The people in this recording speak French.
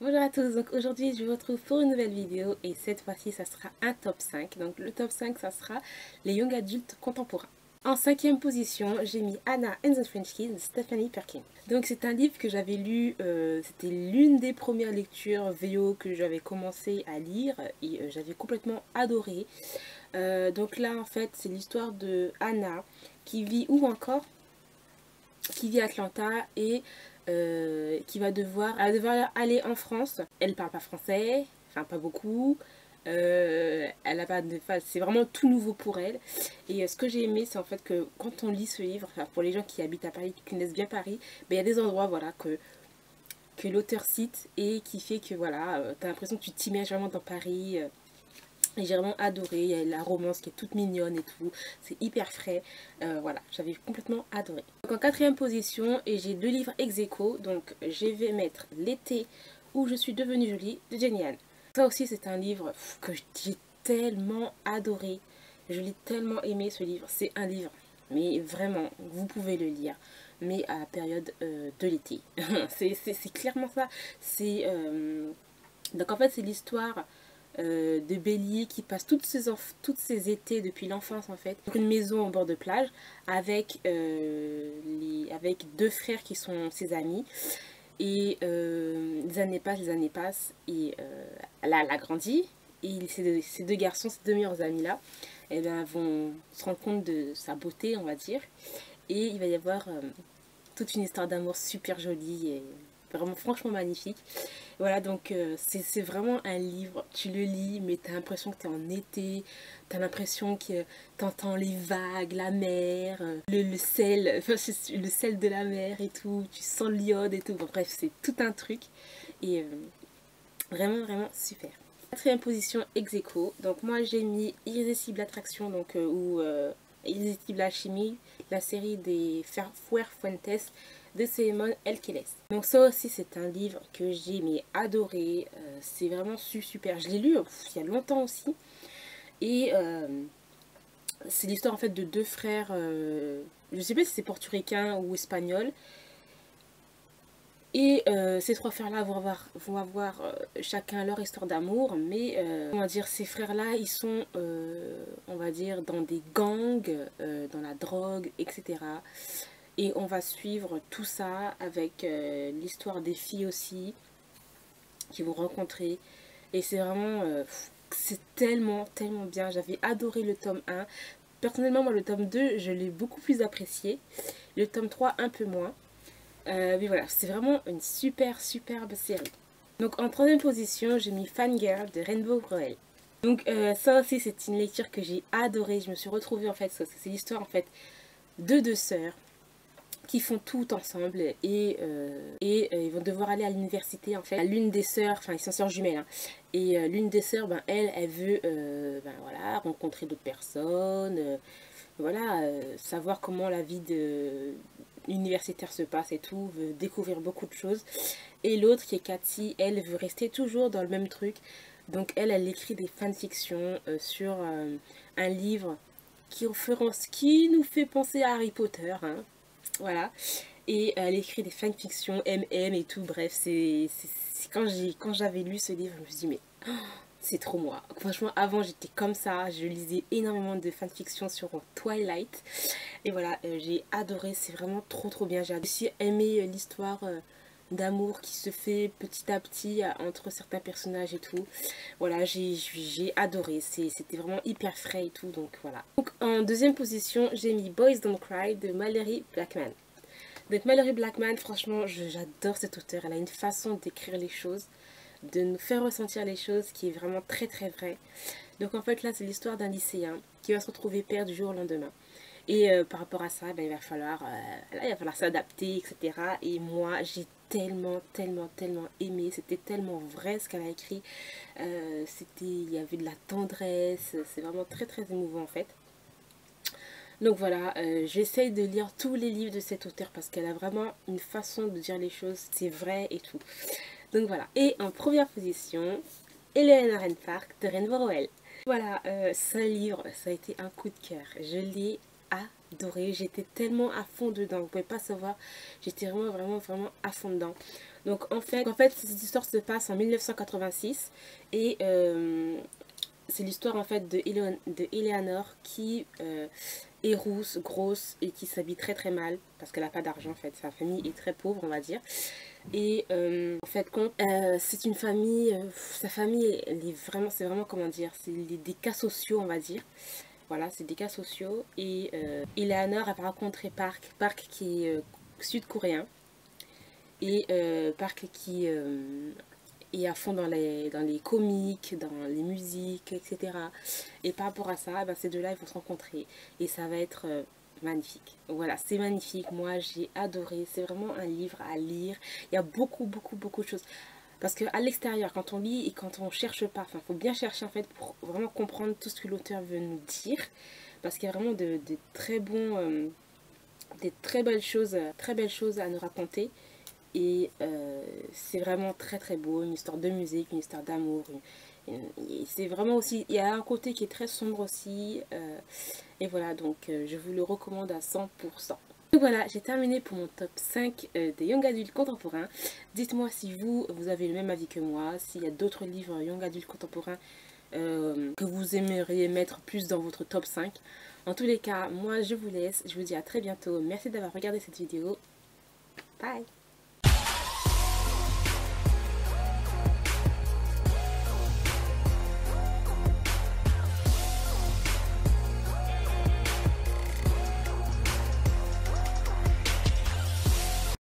Bonjour à tous, donc aujourd'hui je vous retrouve pour une nouvelle vidéo et cette fois-ci ça sera un top 5. Donc le top 5 ça sera les young adultes contemporains. En cinquième position, j'ai mis Anna and the French Kids de Stephanie Perkins. Donc c'est un livre que j'avais lu, c'était l'une des premières lectures VO que j'avais commencé à lire et j'avais complètement adoré. Donc là en fait c'est l'histoire de Anna qui vit où encore? Qui vit à Atlanta et qui va devoir aller en France. Elle parle pas français, enfin pas beaucoup. Elle a pas de, enfin, c'est vraiment tout nouveau pour elle. Et ce que j'ai aimé, c'est en fait que quand on lit ce livre, enfin, pour les gens qui habitent à Paris, qui connaissent bien Paris, ben, il y a des endroits voilà que l'auteur cite et qui fait que voilà, t'as l'impression que tu t'immerges vraiment dans Paris. Et j'ai vraiment adoré, il y a la romance qui est toute mignonne et tout, c'est hyper frais, voilà, j'avais complètement adoré. Donc en quatrième position, et j'ai deux livres ex aequo, donc je vais mettre L'été où je suis devenue jolie de Jenny Han. Ça aussi c'est un livre que j'ai tellement adoré, je l'ai tellement aimé ce livre, c'est un livre, mais vraiment, vous pouvez le lire, mais à la période de l'été, c'est clairement ça, c'est... donc en fait c'est l'histoire de Bélier qui passe toutes ses étés depuis l'enfance en fait sur une maison au bord de plage avec deux frères qui sont ses amis et les années passent et là elle a grandi et ces deux garçons, ces deux meilleurs amis là eh ben, vont se rendre compte de sa beauté on va dire et il va y avoir toute une histoire d'amour super jolie et vraiment franchement magnifique. Voilà, donc c'est vraiment un livre, tu le lis, mais tu as l'impression que tu es en été, tu as l'impression que tu entends les vagues, la mer, le sel, enfin, le sel de la mer et tout, tu sens l'iode et tout, bon, bref, c'est tout un truc. Et vraiment, vraiment super. Quatrième position, ex aequo. Donc moi j'ai mis Irrésistible Attraction, donc, ou Irrésistible Alchimie, la série des Fuentes de Simone Elkeles. Donc ça aussi c'est un livre que j'ai adoré, c'est vraiment super. Je l'ai lu il y a longtemps aussi. Et c'est l'histoire en fait de deux frères, je sais pas si c'est portoricain ou espagnol. Et ces trois frères-là vont avoir chacun leur histoire d'amour, mais comment dire, ces frères-là, ils sont, on va dire, dans des gangs, dans la drogue, etc. Et on va suivre tout ça avec l'histoire des filles aussi, qui vont rencontrer. Et c'est vraiment, c'est tellement bien. J'avais adoré le tome 1. Personnellement, moi, le tome 2, je l'ai beaucoup plus apprécié. Le tome 3, un peu moins. Mais voilà, c'est vraiment une superbe série. Donc en troisième position, j'ai mis Fangirl de Rainbow Rowell. Donc ça aussi c'est une lecture que j'ai adorée. Je me suis retrouvée en fait, c'est l'histoire en fait de deux sœurs qui font tout ensemble et ils vont devoir aller à l'université en fait. L'une des sœurs, enfin ils sont sœurs jumelles, hein, et l'une des sœurs, ben, elle veut ben, voilà, rencontrer d'autres personnes, voilà, savoir comment la vie de universitaire se passe et tout, veut découvrir beaucoup de choses. Et l'autre qui est Cathy, elle veut rester toujours dans le même truc. Donc elle écrit des fanfictions sur un livre qui nous fait penser à Harry Potter, hein. Voilà. Et elle écrit des fanfictions, MM et tout, bref, quand j'avais lu ce livre, je me suis dit mais c'est trop moi. Franchement, avant j'étais comme ça, je lisais énormément de fanfictions sur Twilight. Et voilà, j'ai adoré, c'est vraiment trop bien. J'ai aussi aimé l'histoire d'amour qui se fait petit à petit entre certains personnages et tout. Voilà, j'ai adoré, c'était vraiment hyper frais et tout, donc voilà. Donc en deuxième position, j'ai mis Boys Don't Cry de Mallory Blackman. Donc Mallory Blackman, franchement, j'adore cette auteure. Elle a une façon d'écrire les choses, de nous faire ressentir les choses qui est vraiment très vraie. Donc en fait là, c'est l'histoire d'un lycéen qui va se retrouver père du jour au lendemain. Et par rapport à ça, ben, il va falloir s'adapter, etc. Et moi, j'ai tellement aimé. C'était tellement vrai ce qu'elle a écrit. Il y avait de la tendresse. C'est vraiment très émouvant en fait. Donc voilà, j'essaye de lire tous les livres de cette auteure parce qu'elle a vraiment une façon de dire les choses, c'est vrai et tout. Donc voilà. Et en première position, Eleanor and Park de Rainbow Rowell. Voilà, ce livre, ça a été un coup de cœur. Je l'ai adoré. J'étais tellement à fond dedans, vous pouvez pas savoir. J'étais vraiment à fond dedans. Donc en fait cette histoire se passe en 1986 et c'est l'histoire en fait de Eleanor qui est rousse, grosse et qui s'habille très mal parce qu'elle n'a pas d'argent en fait. Sa famille est très pauvre on va dire. Et en fait c'est une famille, sa famille elle est vraiment, c'est vraiment comment dire, c'est des cas sociaux on va dire. Voilà, c'est des cas sociaux et Eleanor a rencontré Park qui est sud-coréen et Park qui est à fond dans les comiques, dans les musiques, etc. Et par rapport à ça, ben, ces deux-là, ils vont se rencontrer. Et ça va être magnifique. Voilà, c'est magnifique. Moi, j'ai adoré. C'est vraiment un livre à lire. Il y a beaucoup de choses. Parce qu'à l'extérieur, quand on lit et quand on cherche pas, enfin, il faut bien chercher en fait pour vraiment comprendre tout ce que l'auteur veut nous dire. Parce qu'il y a vraiment de très bons, des très belles choses à nous raconter. Et c'est vraiment très beau, une histoire de musique, une histoire d'amour. C'est vraiment aussi, il y a un côté qui est très sombre aussi. Et voilà, donc je vous le recommande à 100%. Donc voilà, j'ai terminé pour mon top 5 des young adultes contemporains. Dites-moi si vous avez le même avis que moi, s'il y a d'autres livres young adultes contemporains que vous aimeriez mettre plus dans votre top 5. En tous les cas, moi je vous laisse, je vous dis à très bientôt. Merci d'avoir regardé cette vidéo. Bye!